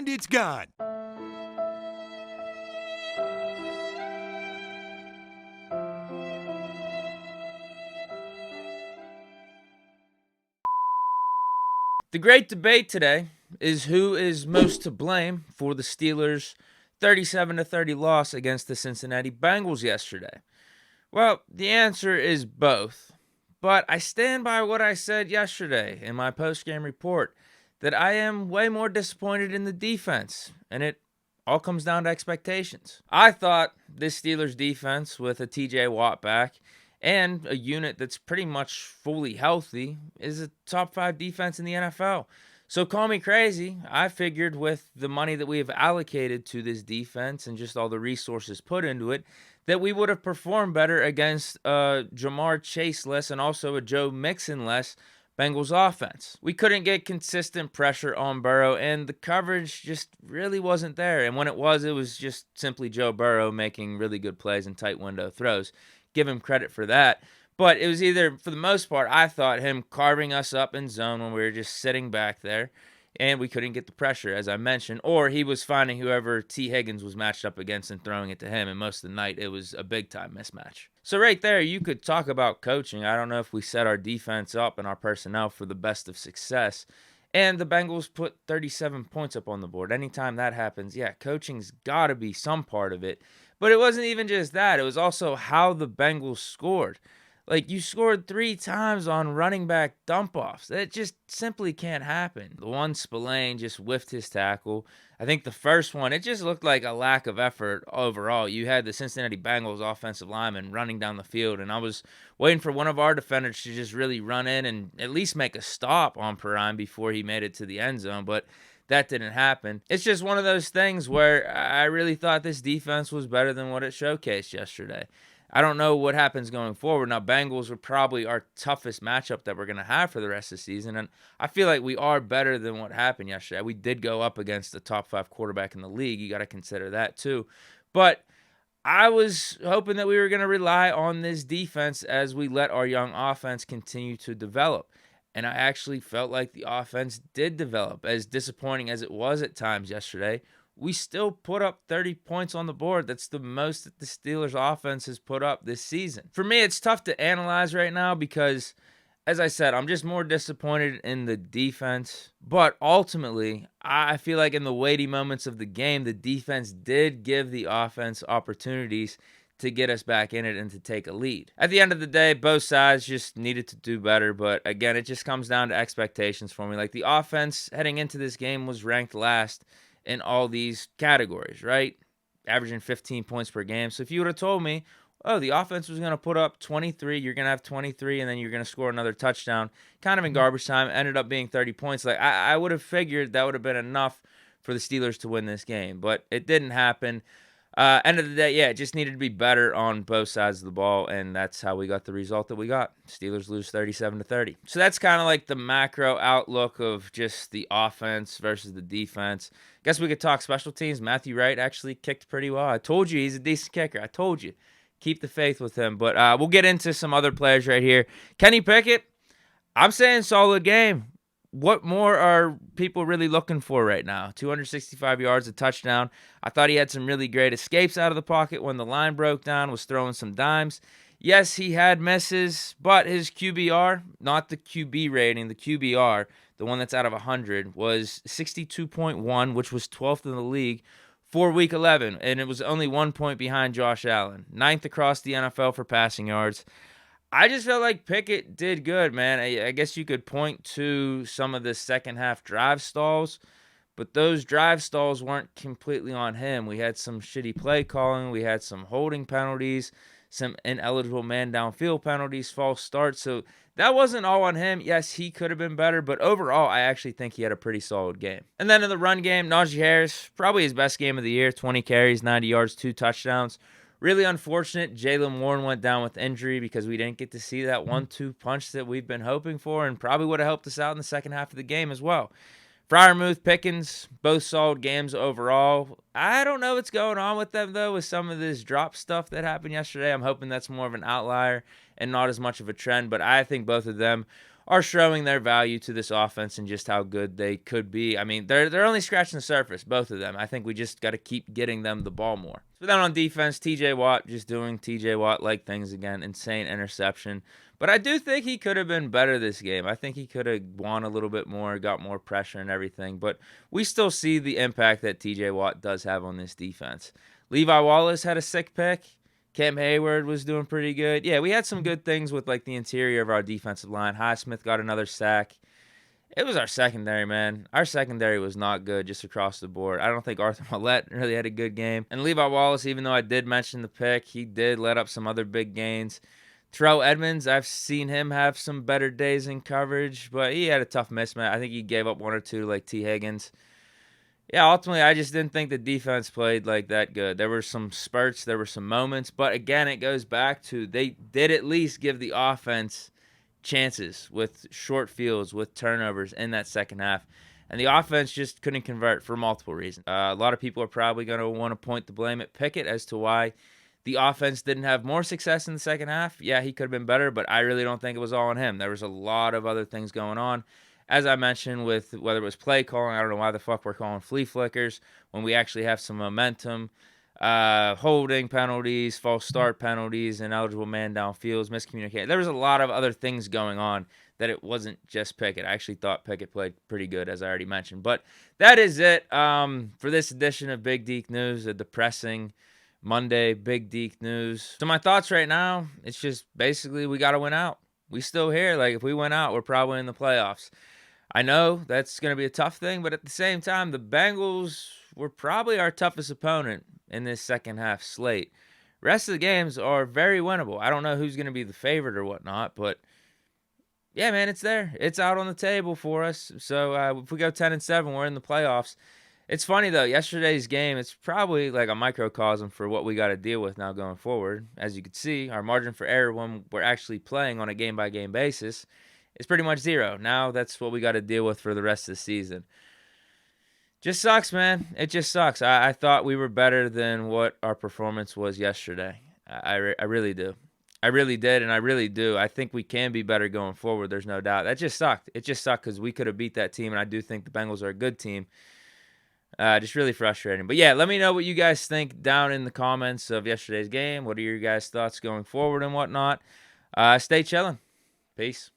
and it's gone. The great debate today is who is most to blame for the Steelers' 37-30 loss against the Cincinnati Bengals yesterday. Well, the answer is both. But I stand by what I said yesterday in my post-game report that I am way more disappointed in the defense, and it all comes down to expectations. I thought this Steelers defense with a TJ Watt back and a unit that's pretty much fully healthy is a top 5 defense in the NFL. So call me crazy. I figured with the money that we have allocated to this defense and just all the resources put into it, that we would have performed better against Jamar Chase-less and also a Joe Mixon-less Bengals offense. We couldn't get consistent pressure on Burrow, and the coverage just really wasn't there. And when it was just simply Joe Burrow making really good plays and tight window throws. Give him credit for that. But it was either, for the most part, I thought him carving us up in zone when we were just sitting back there and we couldn't get the pressure, as I mentioned, or he was finding whoever T. Higgins was matched up against and throwing it to him, and most of the night it was a big-time mismatch. So right there, you could talk about coaching. I don't know if we set our defense up and our personnel for the best of success, and the Bengals put 37 points up on the board. Anytime that happens, yeah, coaching's got to be some part of it. But it wasn't even just that. It was also how the Bengals scored. Like, you scored 3 times on running back dump-offs. That just simply can't happen. The one, Spillane just whiffed his tackle. I think the first one, it just looked like a lack of effort overall. You had the Cincinnati Bengals offensive lineman running down the field, and I was waiting for one of our defenders to just really run in and at least make a stop on Perine before he made it to the end zone, but that didn't happen. It's just one of those things where I really thought this defense was better than what it showcased yesterday. I don't know what happens going forward. Now, Bengals are probably our toughest matchup that we're going to have for the rest of the season, and I feel like we are better than what happened yesterday. We did go up against the top 5 quarterback in the league. You got to consider that too. But I was hoping that we were going to rely on this defense as we let our young offense continue to develop. And I actually felt like the offense did develop. As disappointing as it was at times yesterday, we still put up 30 points on the board. That's the most that the Steelers offense has put up this season. For me, it's tough to analyze right now because, as I said, I'm just more disappointed in the defense. But ultimately, I feel like in the weighty moments of the game, the defense did give the offense opportunities to get us back in it and to take a lead. At the end of the day, both sides just needed to do better. But again, it just comes down to expectations for me. Like, the offense heading into this game was ranked last in all these categories, right? Averaging 15 points per game. So if you would have told me, oh, the offense was going to put up 23, you're going to have 23, and then you're going to score another touchdown, kind of in garbage time, ended up being 30 points. Like, I would have figured that would have been enough for the Steelers to win this game, but it didn't happen. End of the day, yeah, it just needed to be better on both sides of the ball, and that's how we got the result that we got. Steelers lose 37-30. So that's kind of like the macro outlook of just the offense versus the defense. Guess we could talk special teams. Matthew Wright actually kicked pretty well. I told you he's a decent kicker. I told you. Keep the faith with him. But we'll get into some other players right here. Kenny Pickett, I'm saying solid game. What more are people really looking for right now? 265 yards, a touchdown. I thought he had some really great escapes out of the pocket when the line broke down, was throwing some dimes. Yes, he had misses, but his QBR, not the QB rating, the QBR, the one that's out of 100, was 62.1, which was 12th in the league for Week 11, and it was only 1 point behind Josh Allen. 9th across the NFL for passing yards. I just felt like Pickett did good, man. I guess you could point to some of the second half drive stalls, but those drive stalls weren't completely on him. We had some shitty play calling. We had some holding penalties, some ineligible man downfield penalties, false starts. So that wasn't all on him. Yes, he could have been better, but overall, I actually think he had a pretty solid game. And then in the run game, Najee Harris, probably his best game of the year, 20 carries, 90 yards, 2 touchdowns. Really unfortunate, Jaylen Warren went down with injury because we didn't get to see that 1-2 punch that we've been hoping for, and probably would have helped us out in the second half of the game as well. Freiermuth, Pickens, both solid games overall. I don't know what's going on with them, though, with some of this drop stuff that happened yesterday. I'm hoping that's more of an outlier and not as much of a trend, but I think both of them are showing their value to this offense and just how good they could be. I mean, they're only scratching the surface, both of them. I think we just got to keep getting them the ball more. So then on defense, TJ Watt just doing TJ Watt-like things again. Insane interception. But I do think he could have been better this game. I think he could have won a little bit more, got more pressure and everything. But we still see the impact that TJ Watt does have on this defense. Levi Wallace had a sick pick. Cam Hayward was doing pretty good. Yeah, we had some good things with like the interior of our defensive line. Highsmith got another sack. It was our secondary, man. Our secondary was not good just across the board. I don't think Arthur Millette really had a good game. And Levi Wallace, even though I did mention the pick, he did let up some other big gains. Terrell Edmonds, I've seen him have some better days in coverage, but he had a tough mismatch. I think he gave up one or two like T. Higgins. Yeah, ultimately, I just didn't think the defense played like that good. There were some spurts, there were some moments, but again, it goes back to they did at least give the offense chances with short fields, with turnovers in that second half. And the offense just couldn't convert for multiple reasons. A lot of people are probably going to want to point the blame at Pickett as to why the offense didn't have more success in the second half. Yeah, he could have been better, but I really don't think it was all on him. There was a lot of other things going on. As I mentioned, with whether it was play calling, I don't know why the fuck we're calling flea flickers when we actually have some momentum, holding penalties, false start penalties, ineligible man downfields, miscommunication. There was a lot of other things going on that it wasn't just Pickett. I actually thought Pickett played pretty good, as I already mentioned. But that is it for this edition of Big Deke News, a depressing Monday Big Deke News. So my thoughts right now, it's just basically we got to win out. We still here. Like, if we win out, we're probably in the playoffs. I know that's going to be a tough thing, but at the same time, the Bengals were probably our toughest opponent in this second half slate. Rest of the games are very winnable. I don't know who's going to be the favorite or whatnot, but yeah, man, it's there. It's out on the table for us. So if we go 10-7, we're in the playoffs. It's funny, though, yesterday's game, it's probably like a microcosm for what we got to deal with now going forward. As you can see, our margin for error when we're actually playing on a game-by-game basis is pretty much zero. Now that's what we got to deal with for the rest of the season. Just sucks, man. It just sucks. I thought we were better than what our performance was yesterday. I really do. I really did, and I really do. I think we can be better going forward. There's no doubt. That just sucked. It just sucked because we could have beat that team, and I do think the Bengals are a good team. Just really frustrating. But yeah, let me know what you guys think down in the comments of yesterday's game. What are your guys' thoughts going forward and whatnot? Stay chilling. Peace.